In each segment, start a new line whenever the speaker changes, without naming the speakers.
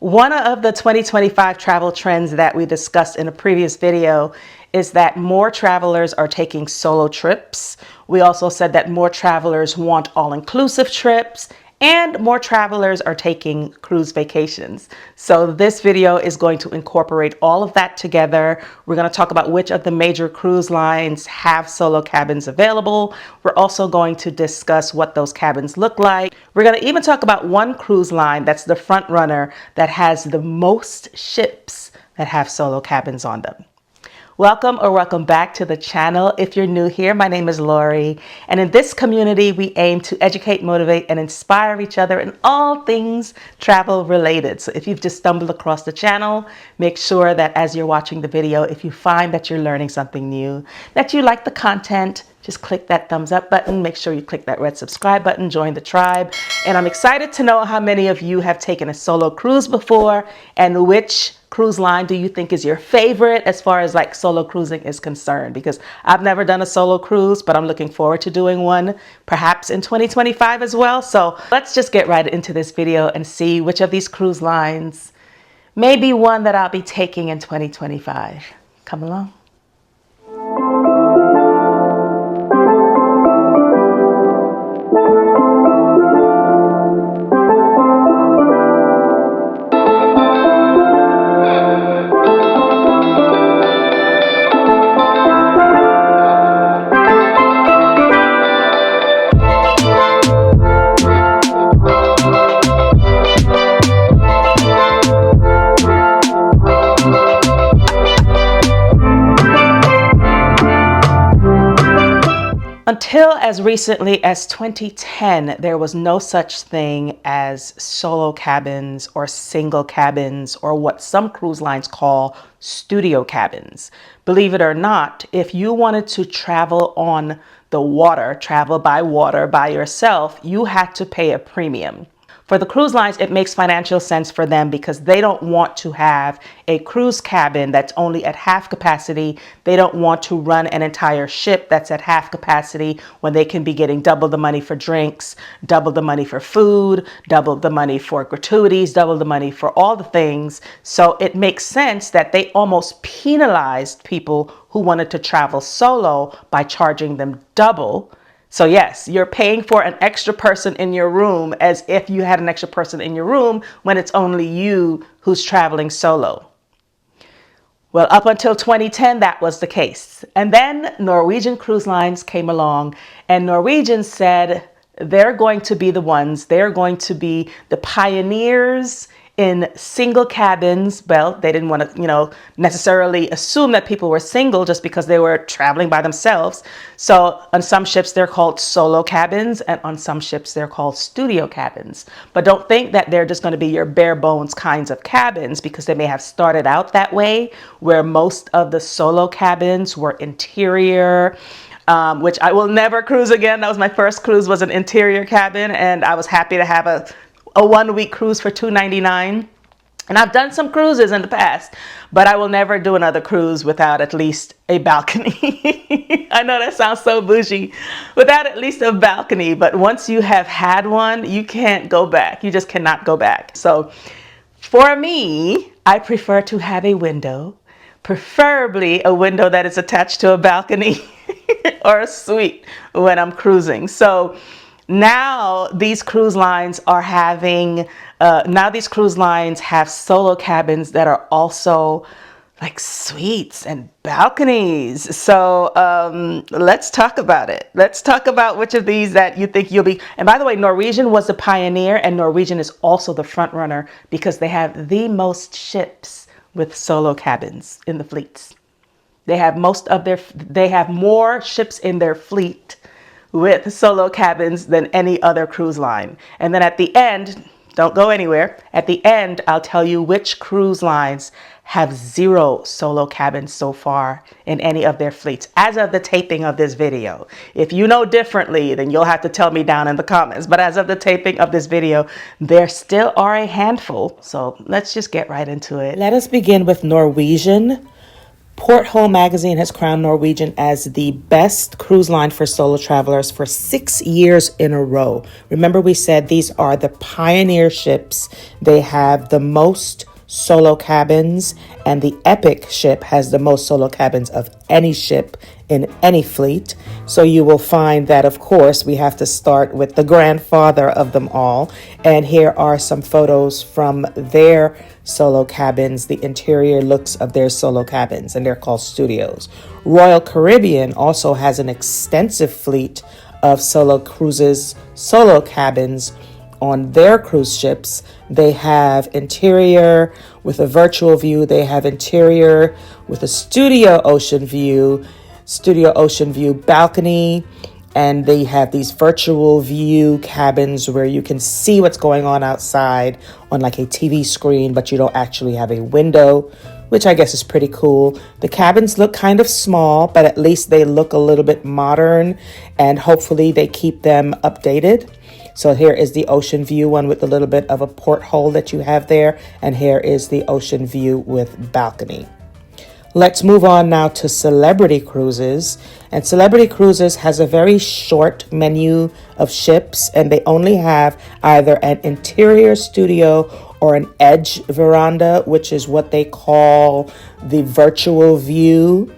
One of the 2025 travel trends that we discussed in a previous video is that more travelers are taking solo trips. We also said that more travelers want all-inclusive trips and more travelers are taking cruise vacations. So this video is going to incorporate all of that together. We're going to talk about which of the major cruise lines have solo cabins available. We're also going to discuss what those cabins look like. We're going to even talk about one cruise line that's the front runner that has the most ships that have solo cabins on them. Welcome back to the channel. If you're new here, my name is Lori, and in this community, we aim to educate, motivate, and inspire each other in all things travel related. So if you've just stumbled across the channel, make sure that as you're watching the video, if you find that you're learning something new, that you like the content, just click that thumbs up button. Make sure you click that red subscribe button, join the tribe. And I'm excited to know how many of you have taken a solo cruise before and which cruise line do you think is your favorite as far as like solo cruising is concerned? Because I've never done a solo cruise, but I'm looking forward to doing one perhaps in 2025 as well. So let's just get right into this video and see which of these cruise lines may be one that I'll be taking in 2025. Come along. Until as recently as 2010, there was no such thing as solo cabins or single cabins or what some cruise lines call studio cabins. Believe it or not, if you wanted to travel on the water, travel by water by yourself, you had to pay a premium. For the cruise lines, it makes financial sense for them because they don't want to have a cruise cabin that's only at half capacity. They don't want to run an entire ship that's at half capacity when they can be getting double the money for drinks, double the money for food, double the money for gratuities, double the money for all the things. So it makes sense that they almost penalized people who wanted to travel solo by charging them double. So yes, you're paying for an extra person in your room as if you had an extra person in your room when it's only you who's traveling solo. Well, up until 2010, that was the case. And then Norwegian Cruise Lines came along and Norwegian said they're going to be the ones, they're going to be the pioneers in single cabins. Well, they didn't want to, necessarily assume that people were single just because they were traveling by themselves. So on some ships, they're called solo cabins, and on some ships, they're called studio cabins. But don't think that they're just going to be your bare bones kinds of cabins, because they may have started out that way, where most of the solo cabins were interior, which I will never cruise again. That was my first cruise, was an interior cabin, and I was happy to have a 1-week cruise for $2.99. And I've done some cruises in the past, but I will never do another cruise without at least a balcony. I know that sounds so bougie, without at least a balcony, but once you have had one, you can't go back. You just cannot go back. So for me, I prefer to have a window, preferably a window that is attached to a balcony or a suite when I'm cruising. So now these cruise lines are having, these cruise lines have solo cabins that are also like suites and balconies. So let's talk about it. Let's talk about which of these that you think you'll be. And by the way, Norwegian was the pioneer, and Norwegian is also the front runner because they have the most ships with solo cabins in the fleets. They have more ships in their fleet with solo cabins than any other cruise line. And then at the end, don't go anywhere. At the end, I'll tell you which cruise lines have 0 solo cabins so far in any of their fleets as of the taping of this video. If you know differently, then you'll have to tell me down in the comments. But as of the taping of this video, there still are a handful. So let's just get right into it. Let us begin with Norwegian. Porthole magazine has crowned Norwegian as the best cruise line for solo travelers for 6 years in a row. Remember, we said these are the pioneer ships. They have the most solo cabins, and the Epic ship has the most solo cabins of any ship in any fleet. So you will find that, of course, we have to start with the grandfather of them all. And here are some photos from their solo cabins, the interior looks of their solo cabins, and they're called studios. Royal Caribbean also has an extensive fleet of solo cruises, solo cabins on their cruise ships. They have interior with a virtual view. They have interior with a studio ocean view balcony, and they have these virtual view cabins where you can see what's going on outside on like a TV screen, but you don't actually have a window, which I guess is pretty cool. The cabins look kind of small, but at least they look a little bit modern, and hopefully they keep them updated. So here is the ocean view one with a little bit of a porthole that you have there, and here is the ocean view with balcony. Let's move on now to Celebrity Cruises. And Celebrity Cruises has a very short menu of ships, and they only have either an interior studio or an edge veranda, which is what they call the virtual view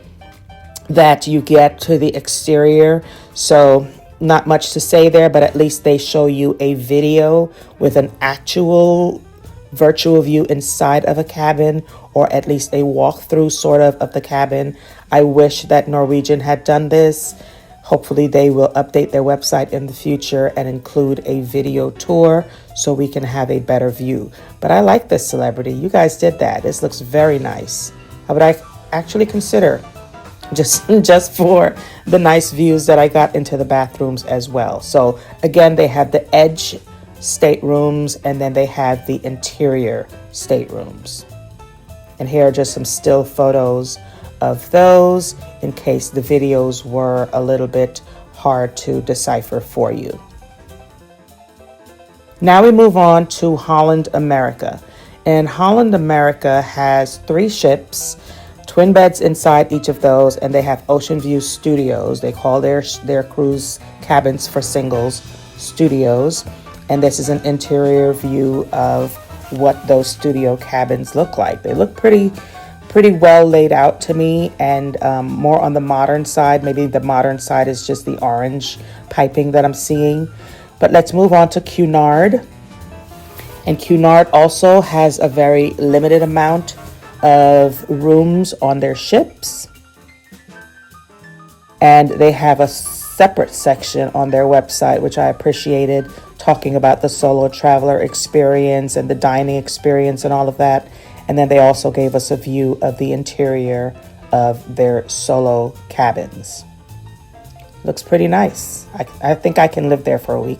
that you get to the exterior. So not much to say there, but at least they show you a video with an actual virtual view inside of a cabin, or at least a walkthrough sort of the cabin. I wish that Norwegian had done this. Hopefully they will update their website in the future and include a video tour so we can have a better view. But I like this Celebrity. You guys did that. This looks very nice. I would actually consider just for the nice views that I got into the bathrooms as well. So again, they have the edge staterooms, and then they have the interior staterooms. And here are just some still photos of those in case the videos were a little bit hard to decipher for you. Now we move on to Holland America. And Holland America has 3 ships, twin beds inside each of those, and they have ocean view studios. They call their cruise cabins for singles studios. And this is an interior view of what those studio cabins look like. They look pretty well laid out to me, and more on the modern side. Maybe the modern side is just the orange piping that I'm seeing. But let's move on to Cunard. And Cunard also has a very limited amount of rooms on their ships. And they have a separate section on their website, which I appreciated, talking about the solo traveler experience and the dining experience and all of that. And then they also gave us a view of the interior of their solo cabins. Looks pretty nice. I think I can live there for a week.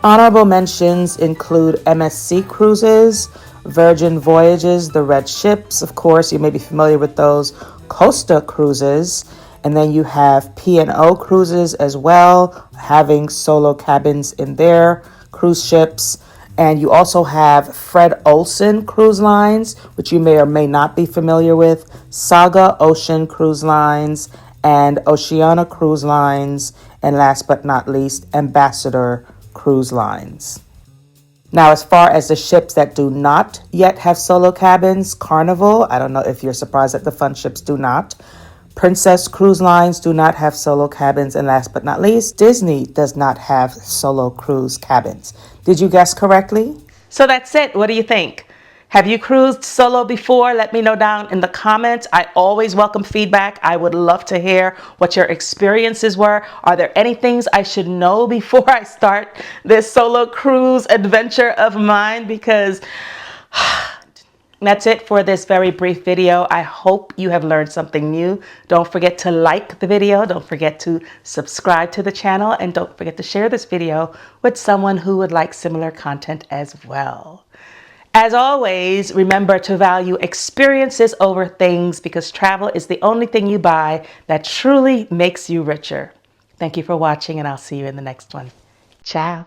Honorable mentions include MSC Cruises, Virgin Voyages, the Red Ships, of course, you may be familiar with those, Costa Cruises, and then you have P&O Cruises as well, having solo cabins in their cruise ships. And you also have Fred Olsen Cruise Lines, which you may or may not be familiar with, Saga Ocean Cruise Lines, and Oceana Cruise Lines, and last but not least, Ambassador Cruise Lines. Now, as far as the ships that do not yet have solo cabins, Carnival, I don't know if you're surprised that the fun ships do not. Princess Cruise Lines do not have solo cabins. And last but not least, Disney does not have solo cruise cabins. Did you guess correctly? So that's it. What do you think? Have you cruised solo before? Let me know down in the comments. I always welcome feedback. I would love to hear what your experiences were. Are there any things I should know before I start this solo cruise adventure of mine? Because that's it for this very brief video. I hope you have learned something new. Don't forget to like the video. Don't forget to subscribe to the channel. And don't forget to share this video with someone who would like similar content as well. As always, remember to value experiences over things, because travel is the only thing you buy that truly makes you richer. Thank you for watching, and I'll see you in the next one. Ciao.